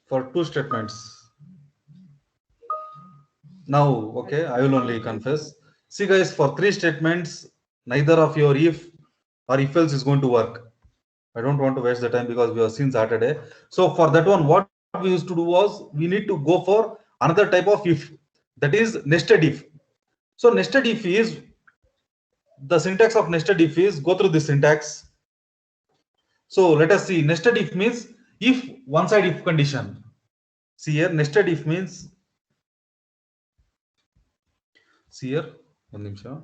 for two statements. Now, okay, I will only confess. See, guys, for three statements, neither of your if or if else is going to work. I don't want to waste the time because we have seen Saturday. So for that one, what we used to do was we need to go for another type of if, that is nested if. So nested if is, the syntax of nested if is, go through the syntax. So let us see. Nested if means if one side if condition. See here, nested if means, see here, one nimsha.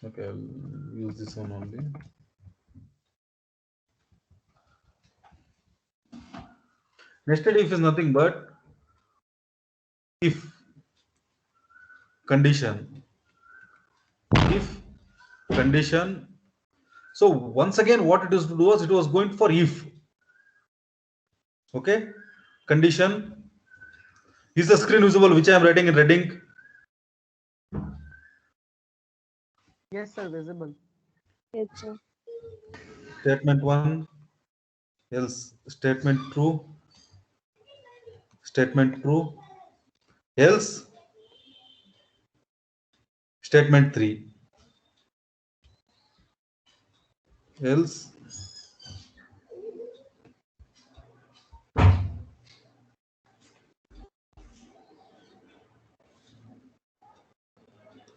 Okay, I'll use this one only. Nested if is nothing but if condition. If condition. So once again, what it is to do was it was going for if. Okay, condition. Is the screen visible which I am writing in red ink? Yes, sir, visible. Yes, sir. Statement 1, else statement true, statement true, else statement 3, else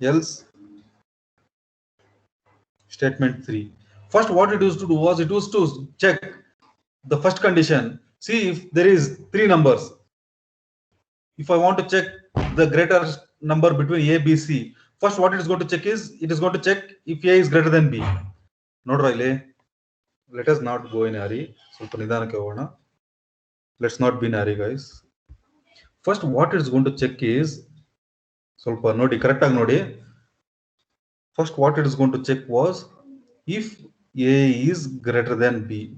else statement 3. First, what it used to do was it used to check the first condition. See if there is 3 numbers. If I want to check the greater number between A, B, C, first what it is going to check is it is going to check if A is greater than B. Not really. Let us not go in a hurry. Let's not be in a hurry, guys. First, what it's going to check is correct nodi. First, what it is going to check was if A is greater than B.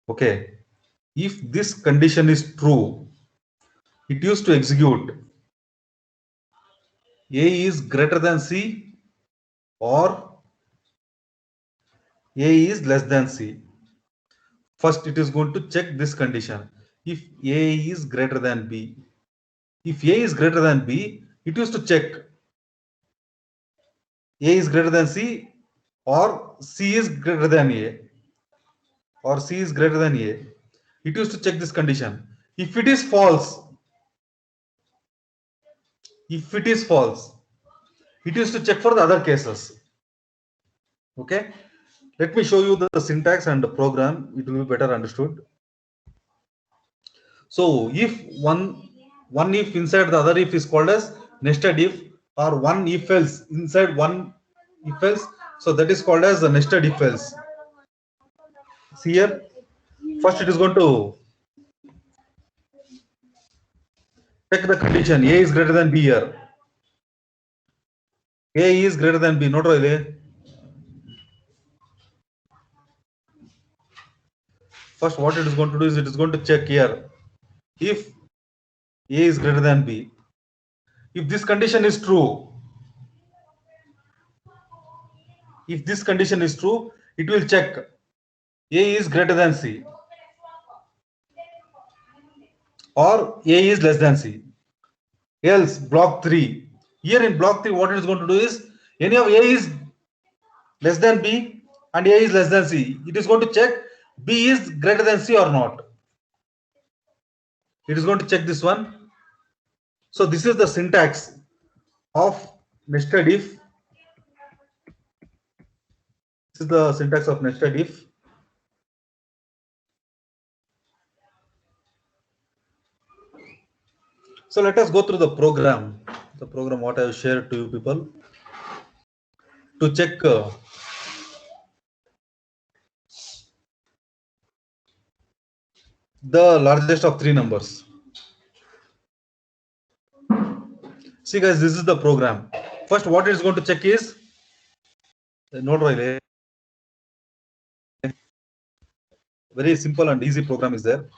Okay. If this condition is true, it used to execute A is greater than C or A is less than C. First, it is going to check this condition. If A is greater than B. If A is greater than B, it used to check A is greater than C or C is greater than A or C is greater than A. It used to check this condition. If it is false, it used to check for the other cases. Okay. Let me show you the syntax and the program. It will be better understood. So if one if inside the other if is called as nested if, or one if else inside one if else, so that is called as the nested if else. See here, first it is going to check the condition A is greater than B here. A is greater than B, not really. First what it is going to do is it is going to check here if A is greater than B. If this condition is true, it will check A is greater than C or A is less than C. Else block 3. Here in block 3, what it is going to do is any of A is less than B and A is less than C. It is going to check B is greater than C or not. It is going to check this one. So this is the syntax of nested if. This is the syntax of nested if. So let us go through the program what I have shared to you people to check the largest of 3 numbers. See guys, this is the program. First what it is going to check is very simple and easy program is there.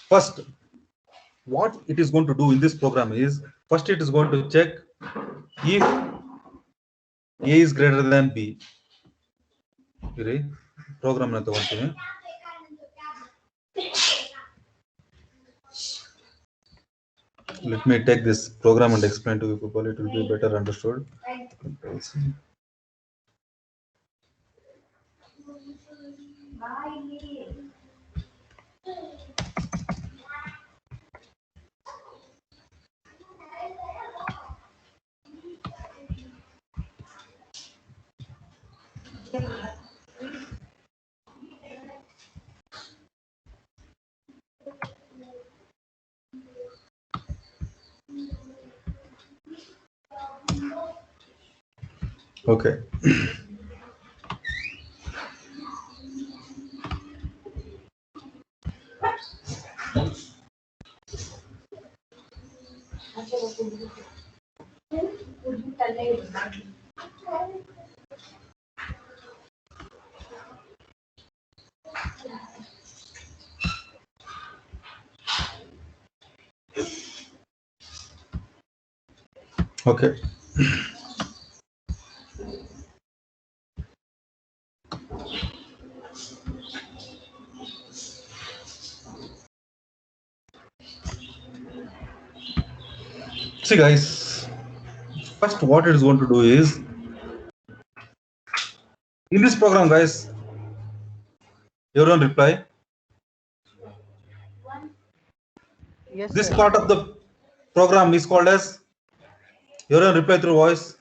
First, what it is going to do in this program is, first it is going to check If A is greater than B, program na ತಗೊಂತೀನಿ. Let me take this program and explain to you people. It will be better understood. Okay. Okay. See guys, first what it is going to do is, in this program guys, everyone reply. Yes, This sir. part of the program is called as, everyone reply through voice.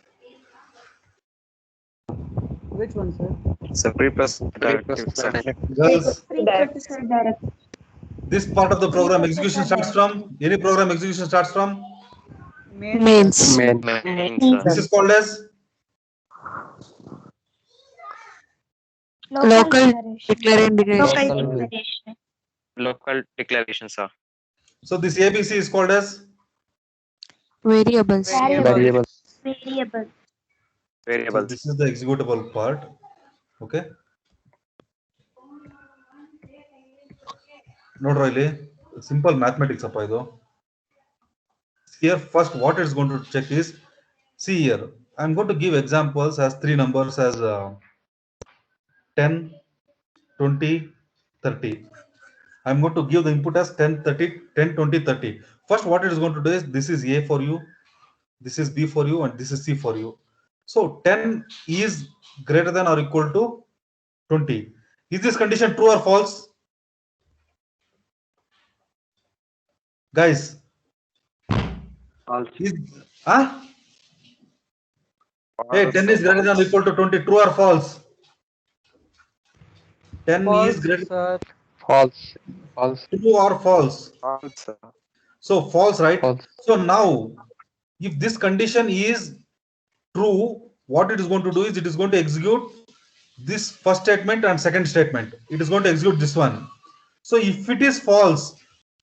Which one, sir? So pre-process directive, sir. Girls, Preprocessor directive. this part of the program execution starts from, any program execution starts from, Main, sir. Mains. Main, sir. this is called as, Local declaration. declaration. Local declaration, sir. so this ABC is called as, Variables. Variable. Variable. so Variables. this is the executable part. Okay. Not really. Simple mathematics appa idu. Here first what it's going to check is, see here, I'm going to give examples as three numbers as 10, 20, 30. I'm going to give the input as 10, 30, 10, 20, 30. First what it is going to do is, this is A for you, this is B for you, and this is C for you. So 10 is greater than or equal to 20. Is this condition true or false? Guys, False. is, hey, 10 is greater than or equal to 20, true or false? 10 False, is greater, sir. False. False. true or false? False, sir. So false, right? False. So now, if this condition is true, what it is going to do is, it is going to execute this first statement and second statement. It is going to execute this one. So if it is false,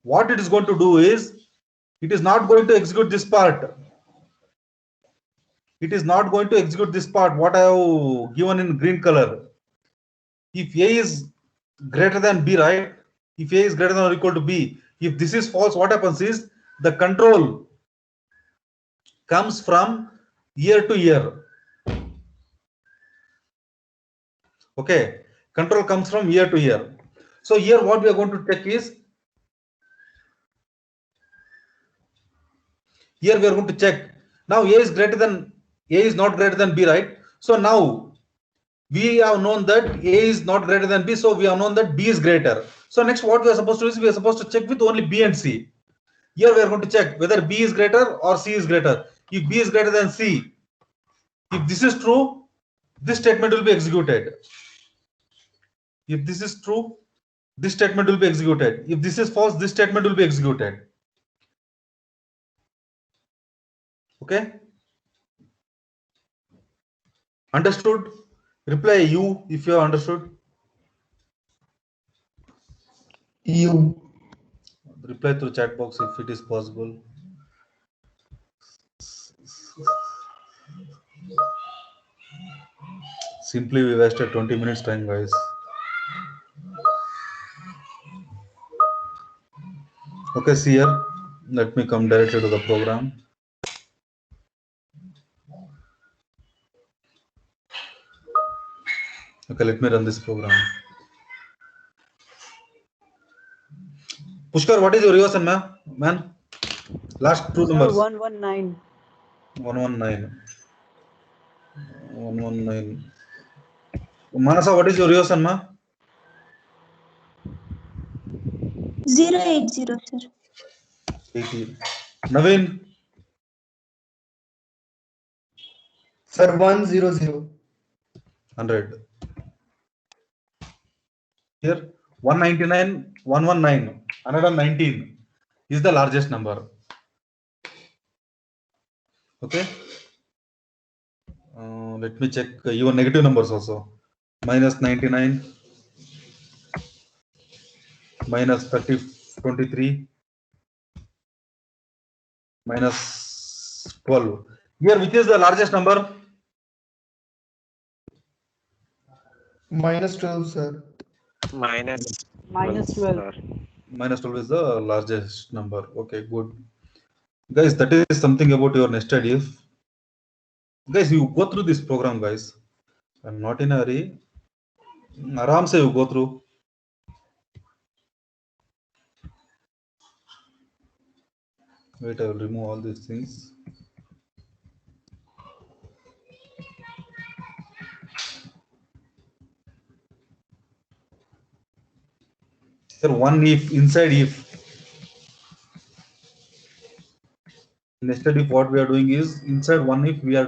what it is going to do is, it is not going to execute this part. It is not going to execute this part, what I have given in green color. If A is greater than B, right? If A is greater than or equal to B, if this is false, what happens is, the control comes from year to year. Okay, control comes from year to year. So here what we are going to check is, here we are going to check, now A is greater than, A is not greater than B, right? So now we have known that A is not greater than B, so we have known that B is greater. So next what we are supposed to do is, we are supposed to check with only B and C. Here we are going to check whether B is greater or C is greater. If B is greater than C, if this is true, this statement will be executed. If this is true, this statement will be executed. If this is false, this statement will be executed. Okay? Understood? Reply U if you have understood. U. Reply through chat box if it is possible. Simply we wasted 20 minutes time, guys. Okay, see here. Let me come directly to the program. Okay, let me run this program. Pushkar, what is your reversion, man? Last two Sir, numbers. 119. 119. 119. Manasa, what is your reversion, ma? 080, sir. 80. Naveen, Sir, 100. 100. Here, 199, 119, 119 is the largest number. Okay. Let me check even negative numbers also. Minus 99, minus 30, 23, minus 12. Here, which is the largest number? Minus 12, sir. Minus Minus 12. sir. Minus 12 is the largest number. Okay, good. Guys, that is something about your nested if. Guys, you go through this program, guys. I'm not in a hurry. Aram se you go through. Wait, I will remove all these things. Here, one if, inside if. Nested if, what we are doing is, inside one if we are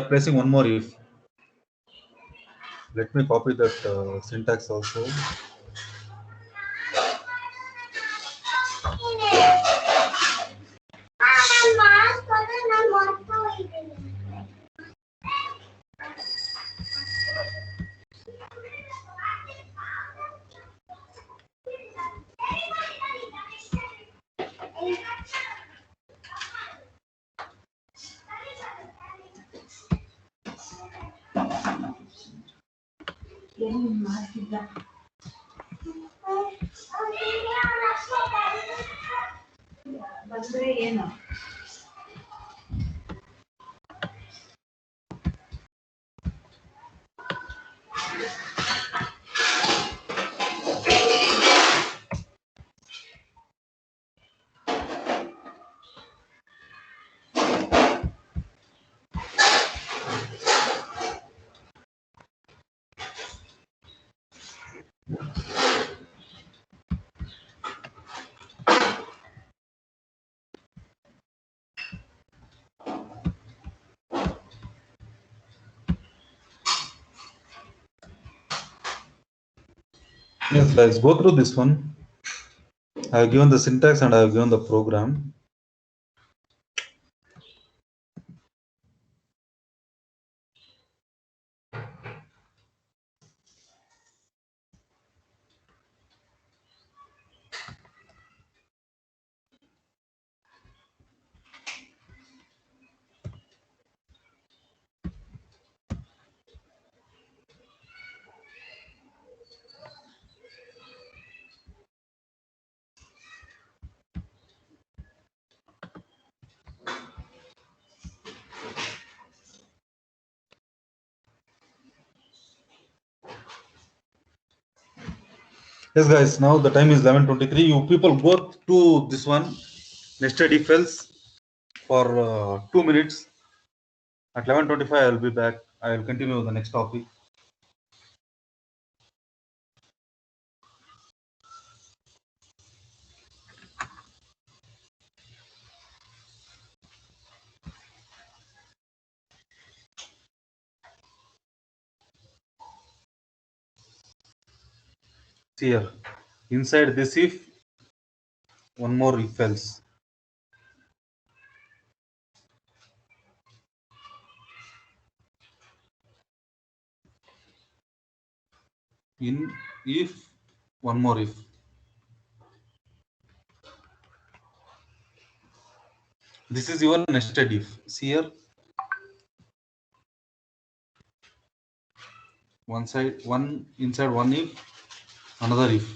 placing one more if. Let me copy that syntax also. Yes, guys, go through this one. I have given the syntax and I have given the program. Yes, guys, now the time is 11:23. You people go to this one, nested if else, for 2 minutes. At 11:25, I will be back. I will continue with the next topic. See here, inside this if, one more if else. In if, one more if. This is your nested if. See here, one side, one inside one if, another if.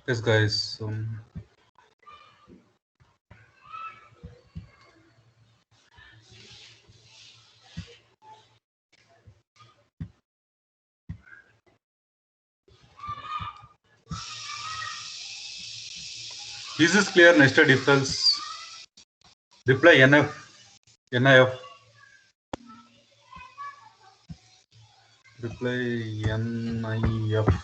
Yes, guys. Is this clear? Nested if else. Reply NF. NIF. Reply NIF.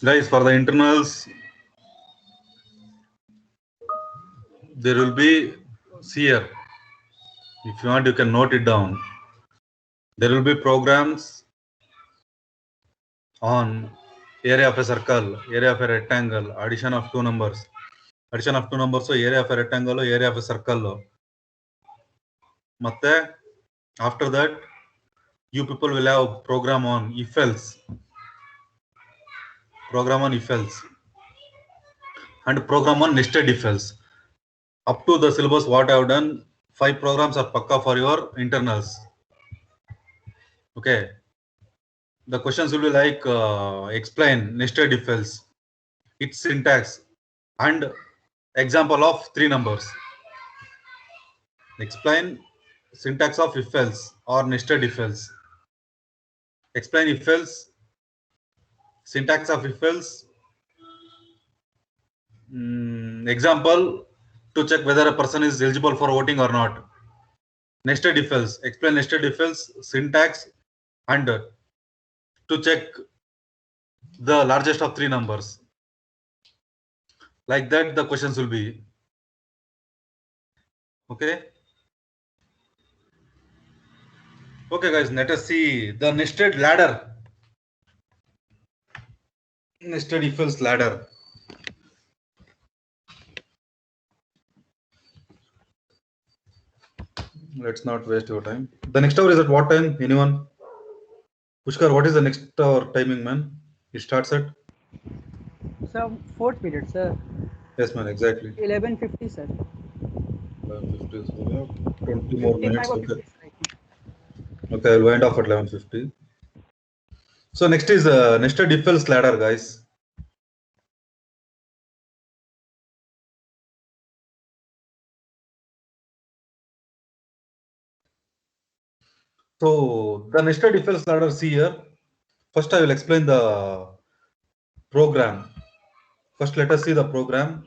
Guys, for the internals, there will be here. If you want, you can note it down. There will be programs on area of a circle, area of a rectangle, addition of two numbers. Addition of two numbers, so area of a rectangle, area of a circle. Matte, after that, you people will have program on if else. Program on if else. And program on nested if else. Up to the syllabus, what I have done, 5 programs are pakka for your internals. Okay. The questions will be like explain nested if else, its syntax, and example of 3 numbers. Explain syntax of if else or nested if else. Explain if else, syntax of if else, example to check whether a person is eligible for voting or not. Nested if else, explain nested if else, syntax, and to check the largest of 3 numbers. Like that, the questions will be. Okay. Okay, guys, let us see the nested ladder. Nested if else ladder. Let's not waste your time. The next hour is at what time? Anyone? Pushkar, what is the next hour timing, man? It starts at? Sir, fourth period, sir. Yes, man, exactly. 11:50, sir. 11:50, so we have 20 more 55 minutes. or Okay. 56, I think. Okay, I'll wind off at 11:50. So next is nested if else ladder, guys. So the nested if else ladder, see here. First, I will explain the program. First, let us see the program.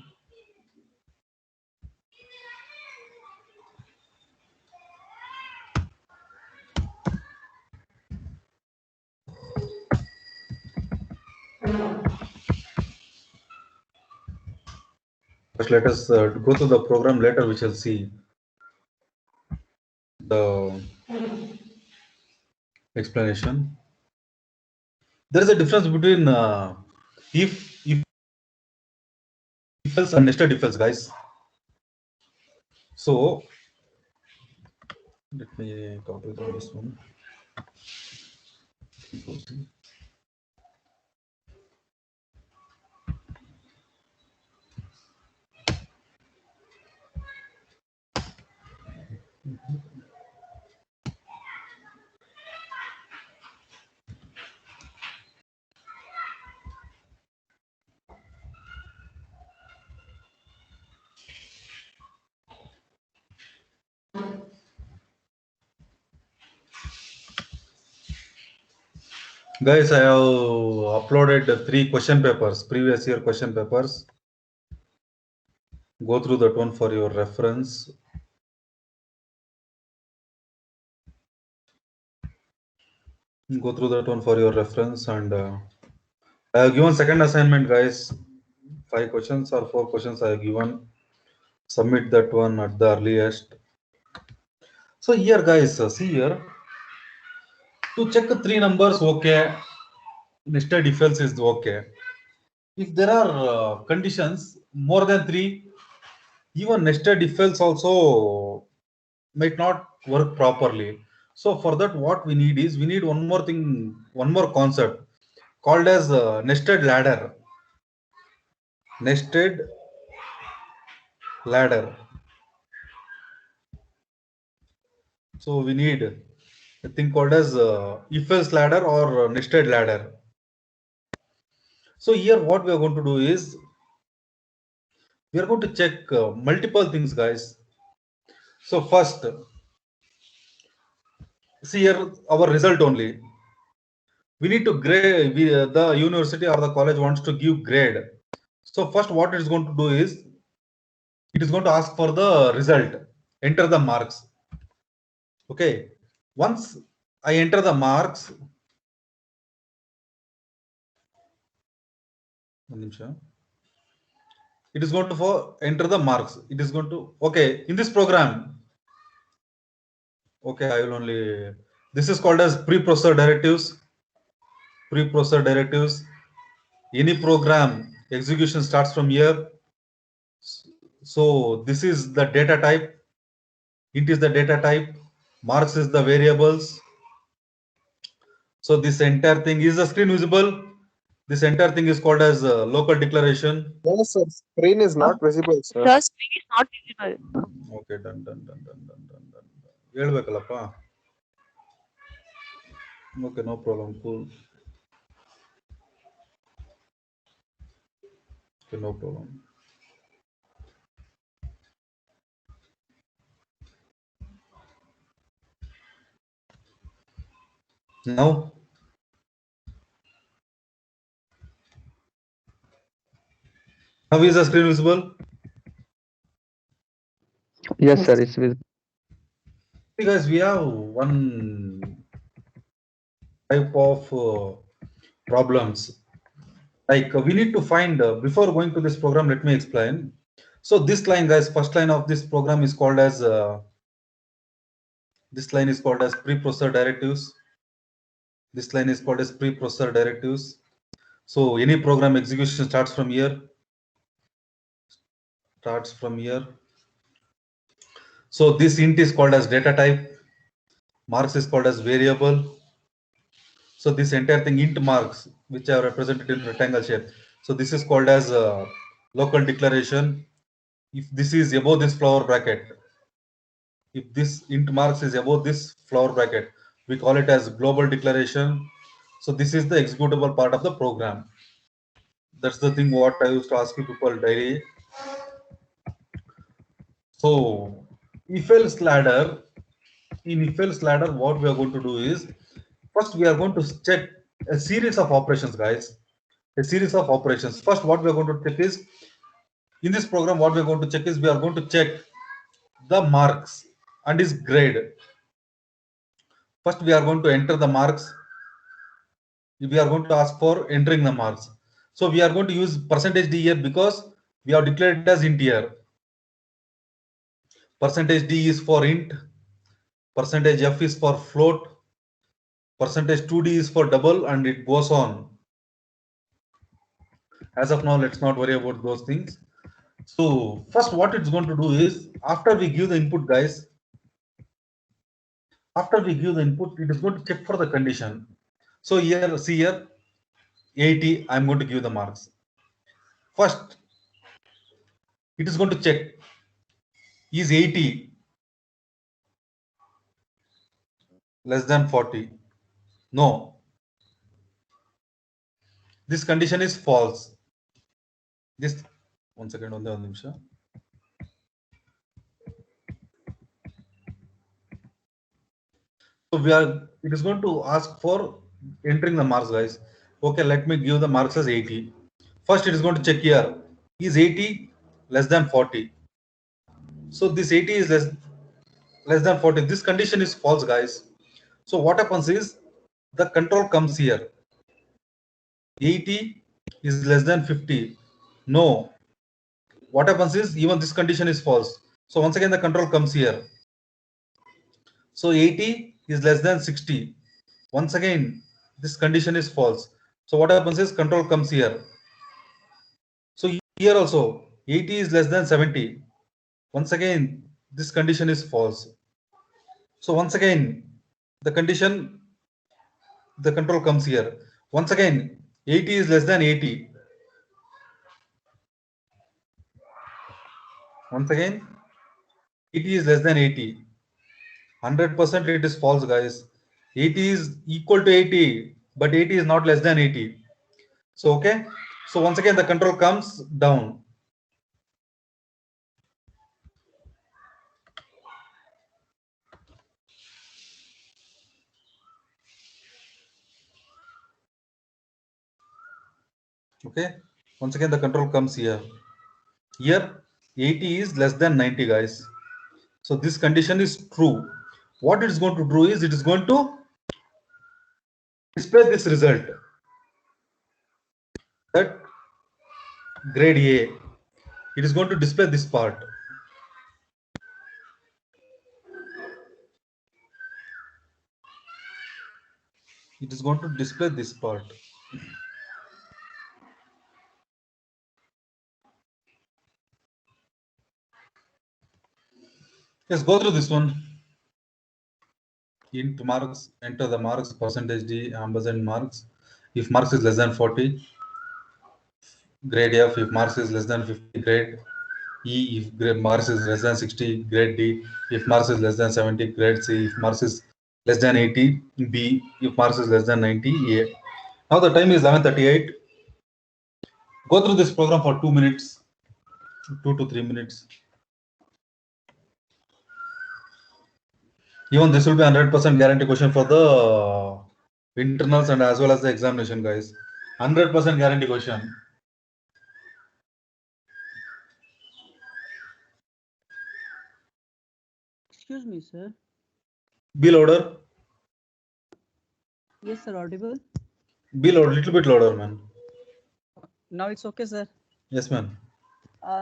First, let us go to the program. Later, we shall see the explanation. There is a difference between if else and nested if else, guys. So let me copy this one. Guys, I have uploaded 3 question papers, previous year question papers. Go through that one for your reference. Go through that one for your reference, and I have given second assignment, guys. 5 questions or 4 questions I have given. Submit that one at the earliest. So here, guys, see here. To check 3 numbers, okay. Nested if else is okay. If there are conditions more than 3, even nested if else also might not work properly. So for that, what we need is we need one more thing, one more concept called as nested ladder. Nested ladder. So we need a thing called as if-else ladder or nested ladder. So here what we are going to do is we are going to check multiple things, guys. So first, see here our result only. We need to grade, the university or the college wants to give grade. So first what it is going to do is, it is going to ask for the result, enter the marks. Okay, once I enter the marks, it is going to for enter the marks. It is going to, okay, in this program, okay, I will only, this is called as preprocessor directives. Preprocessor directives. Any program execution starts from here. So this is the data type. Int is the data type. Marks is the variables. So this entire thing, is the screen visible? This entire thing is called as local declaration. No, sir. Screen is not visible, sir. The screen is not visible. Okay, done. ಹೇಳ್ಬೇಕಲ್ಲಪ್ಪ. Okay, no problem. Cool. Okay, no problem. Now, is the screen visible? Yes, sir, it's visible. Guys, we have one type of problems. Like we need to find, before going to this program, let me explain. So this line, guys, first line of this program is called as, this line is called as preprocessor directives. This line is called as preprocessor directives. So any program execution starts from here. So this int is called as data type. Marks is called as variable. So this entire thing, int marks, which are represented in rectangle shape. So this is called as local declaration. If this is above this flower bracket, if this int marks is above this flower bracket, we call it as global declaration. So this is the executable part of the program. That's the thing what I used to ask you people daily. So if-else ladder, in if-else ladder, what we are going to do is, first we are going to check a series of operations, guys. A series of operations. First, what we are going to check is, in this program, what we are going to check is, we are going to check the marks and its grade. First, we are going to enter the marks. We are going to ask for entering the marks. So we are going to use %d here because we have declared it as int here. %d is for int. %f is for float. %2d is for double, and it goes on. As of now, let's not worry about those things. So first, what it's going to do is, after we give the input, guys, after we give the input, it is going to check for the condition. So here, see here, 80, I'm going to give the marks. First, it is going to check, is 80 less than 40? No. This condition is false. This, one second, one nimsha. So it is going to ask for entering the marks, guys. Okay, let me give the marks as 80. First, it is going to check here, is 80 less than 40? So this 80 is less than 40. This condition is false, guys. So what happens is, the control comes here. 80 is less than 50. No. What happens is, even this condition is false. So once again, the control comes here. So 80 is less than 60. Once again, this condition is false. So what happens is, control comes here. So here also, 80 is less than 70. Once again, this condition is false. So once again, the condition, the control comes here. Once again, 80 is less than 80. Once again, 80 is less than 80. 100% it is false, guys. 80 is equal to 80, but 80 is not less than 80. So, okay. So once again, the control comes down. Okay. Once again, the control comes here. Here, 80 is less than 90, guys. So this condition is true. What it is going to do is it is going to display this result. That grade A, it is going to display this part. It is going to display this part. Let's go through this one. Int marks, enter the marks, percentage D, ampersand marks. If marks is less than 40, grade F. If marks is less than 50, grade E. If grade marks is less than 60, grade D. If marks is less than 70, grade C. If marks is less than 80, B. If marks is less than 90, A. Now the time is 11:38. Go through this program for 2 minutes, 2 to 3 minutes. Even this will be 100% guarantee question for the internals and as well as the examination, guys. 100% guarantee question. Excuse me, sir. Be louder. Yes, sir. Audible. Be louder, little bit louder, man. Now it's okay, sir. Yes, man.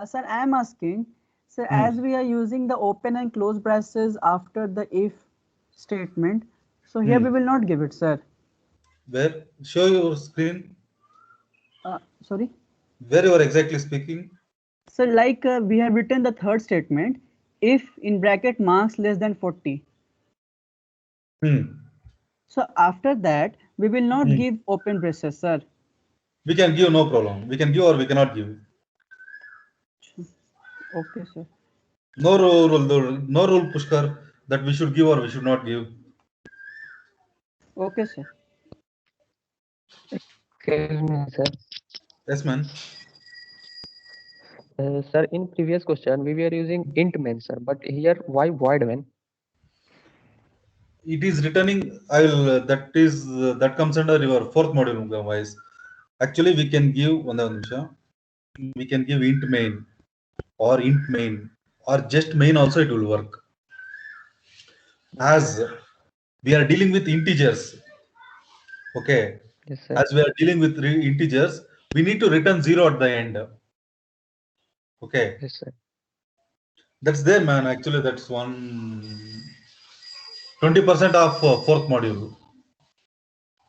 Sir, I am asking, sir, as we are using the open and close braces after the if statement, so here we will not give it, sir. Where? Show your screen. Sorry. Where you are exactly speaking? So like we have written the third statement, if in bracket marks less than 40. So after that, we will not give open braces, sir. We can give, no problem. We can give or we cannot give. Okay, sir. No rule, Pushkar, that we should give or we should not give. Okay, sir. Excuse me, sir. Yes, man. Sir, in previous question, we were using int main, sir, but here, why void main? It is returning. That comes under your fourth module, guys. Actually, we can give we can give int main or just main also it will work. As we are dealing with integers, okay. Yes, sir. As we are dealing with integers, we need to return 0 at the end. Okay. Yes, sir. That's there, man. Actually, that's 20% of fourth module.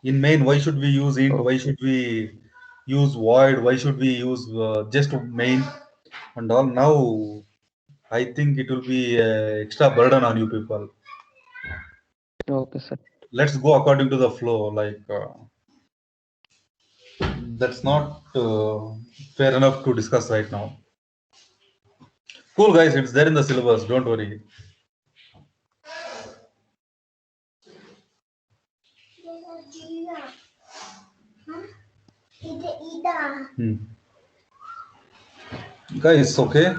In main, why should we use int? Okay. Why should we use void? Why should we use just main and all? Now, I think it will be extra burden on you people. Okay, sir. Let's go according to the flow. Like that's not fair enough to discuss right now. Cool, guys. It's there in the syllabus. Don't worry. Guys, okay.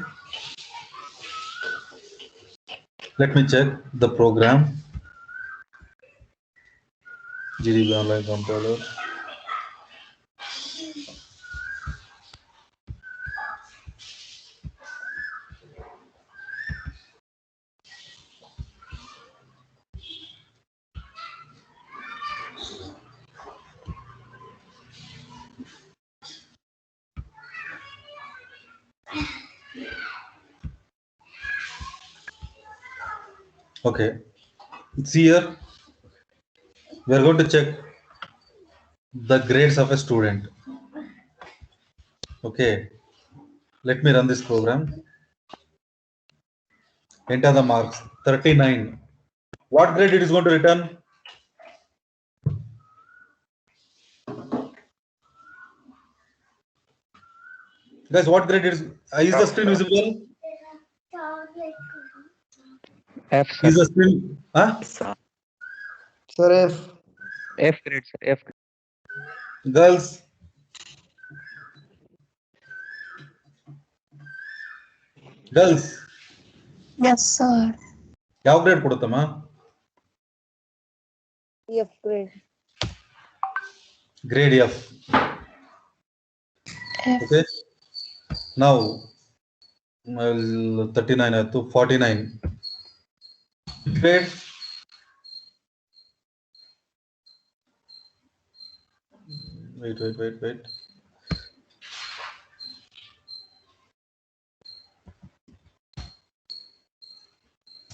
Let me check the program. GDB Online Compiler. Okay. See here. We are going to check the grades of a student. Okay. Let me run this program. Enter the marks. 39. What grade it is going to return? Guys, what grade is the screen visible? F, sir. Is the screen? Huh? Sir, F. F grade, sir. F. Girls, girls, Yes, sir. ಯಾವ grade ಕೊಡುತ್ತಮ್ಮ? F grade. Grade F. F. Okay. Now, 39 to 49. Grade? Wait.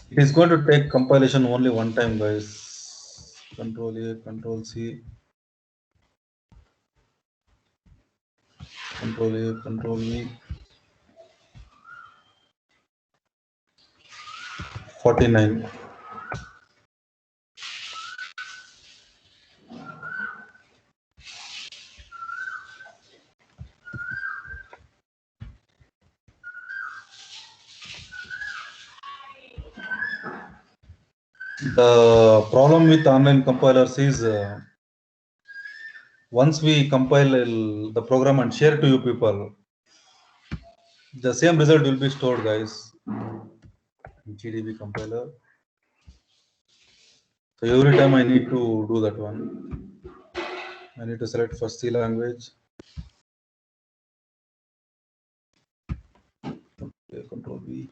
It is going to take compilation only one time, guys. Control A, Control C. Control A, Control V. 49. The problem with online compilers is once we compile the program and share to you people, the same result will be stored, guys. GDB compiler. So every time I need to do that one. I need to select first C language. Okay, Control V.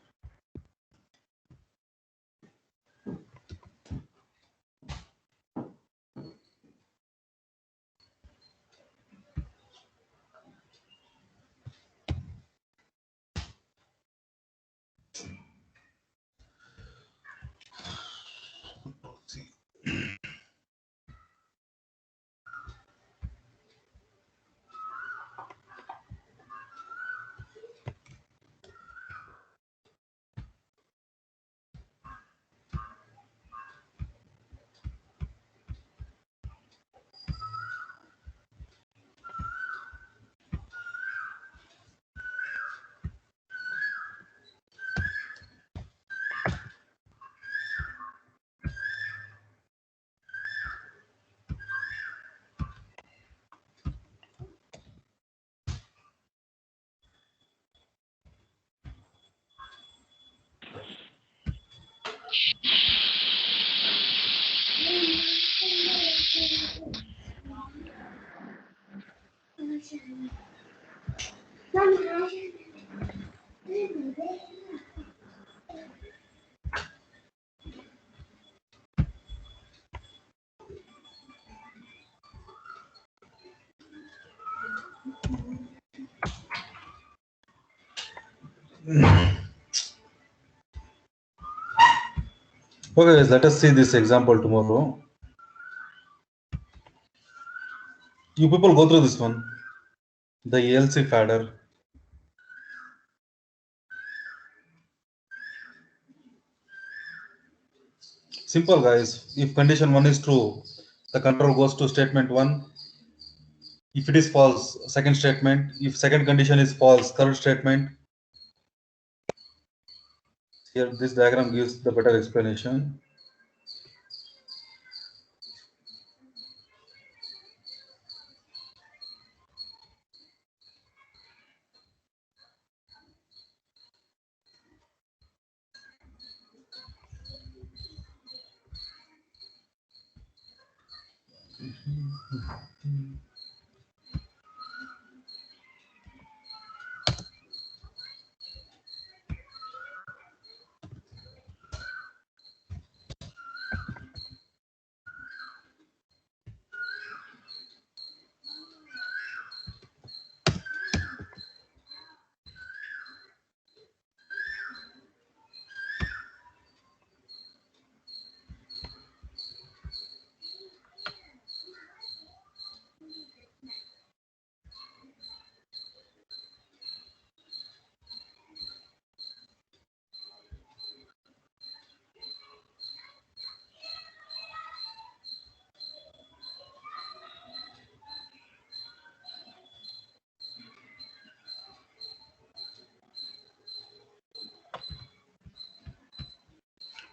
Okay, guys, let us see this example tomorrow. You people go through this one. The ELC fader. Simple, guys. If condition 1 is true, the control goes to statement 1. If it is false, second statement. If second condition is false, third statement. Here, this diagram gives the better explanation.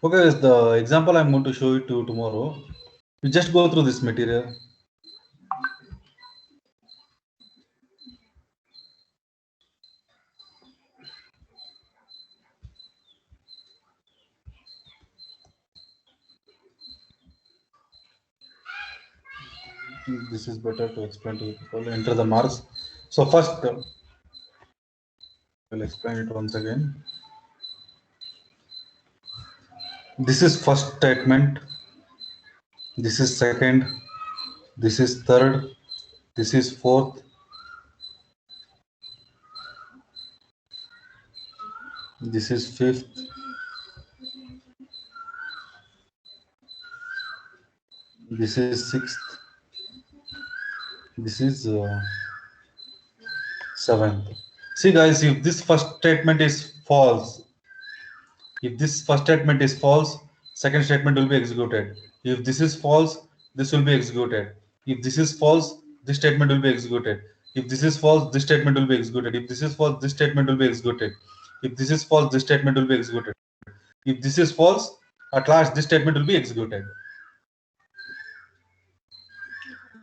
Okay, the example I'm going to show it to you tomorrow. You just go through this material. This is better to explain to people. Enter the marks. So first, I'll explain it once again. This is first statement. This is second. This is third. This is fourth. This is fifth. This is sixth. This is seventh. See guys, if this first statement is false, if this first statement is false, second statement will be executed. If this is false, this will be executed. If this is false, this statement will be executed. If this is false, this statement will be executed. If this is false, this statement will be executed. If this is false, this statement will be executed. If this is false, at last this statement will be executed.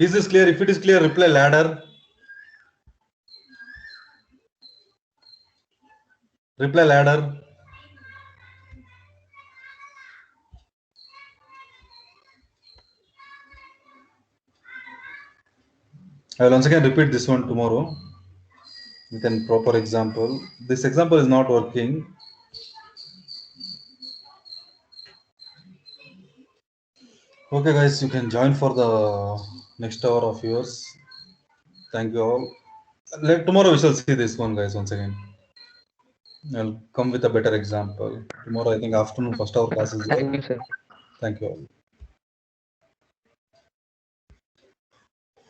Is this clear? If it is clear, reply ladder. Reply ladder. I will once again repeat this one tomorrow with a proper example. This example is not working. Okay guys, you can join for the next hour of yours. Thank you all. Tomorrow we shall see this one guys once again. I'll come with a better example. Tomorrow I think afternoon first hour class is there. Thank you, sir. Thank you all.